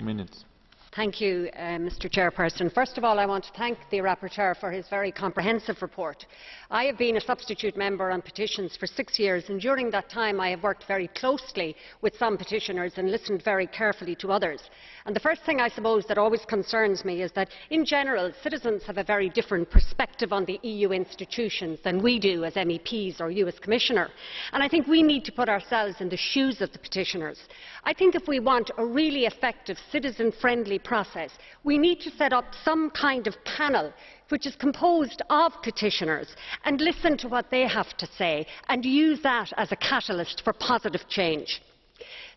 2 minutes. Thank you, Mr Chairperson. First of all, I want to thank the rapporteur for his very comprehensive report. I have been a substitute member on petitions for 6 years, and during that time I have worked very closely with some petitioners and listened very carefully to others. And the first thing I suppose that always concerns me is that, in general, citizens have a very different perspective on the EU institutions than we do as MEPs or you as Commissioner. And I think we need to put ourselves in the shoes of the petitioners. I think if we want a really effective, citizen-friendly process, we need to set up some kind of panel which is composed of petitioners and listen to what they have to say and use that as a catalyst for positive change.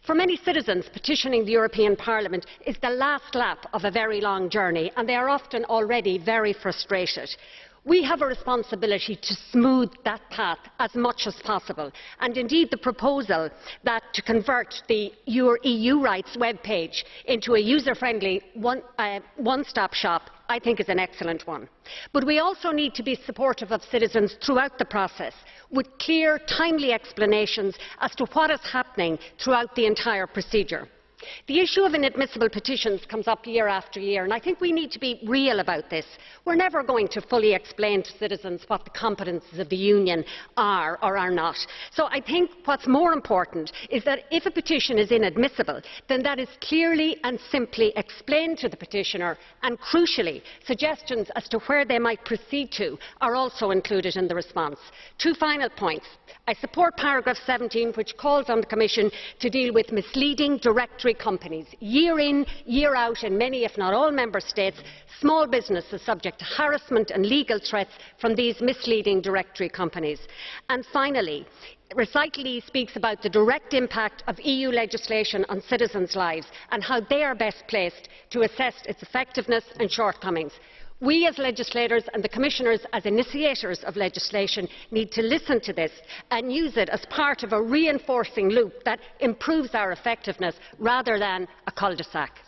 For many citizens, petitioning the European Parliament is the last lap of a very long journey, and they are often already very frustrated. We have a responsibility to smooth that path as much as possible, and indeed the proposal to convert the EU Rights webpage into a user-friendly one-stop shop, I think, is an excellent one. But we also need to be supportive of citizens throughout the process, with clear, timely explanations as to what is happening throughout the entire procedure. The issue of inadmissible petitions comes up year after year, and I think we need to be real about this. We're never going to fully explain to citizens what the competences of the Union are or are not. So I think what's more important is that if a petition is inadmissible, then that is clearly and simply explained to the petitioner, and crucially, suggestions as to where they might proceed to are also included in the response. 2 final points. I support paragraph 17, which calls on the Commission to deal with misleading directory companies. Year in, year out, in many, if not all, Member States, small businesses are subject to harassment and legal threats from these misleading directory companies. And finally, Recital E speaks about the direct impact of EU legislation on citizens' lives and how they are best placed to assess its effectiveness and shortcomings. We as legislators and the Commissioners as initiators of legislation need to listen to this and use it as part of a reinforcing loop that improves our effectiveness rather than a cul-de-sac.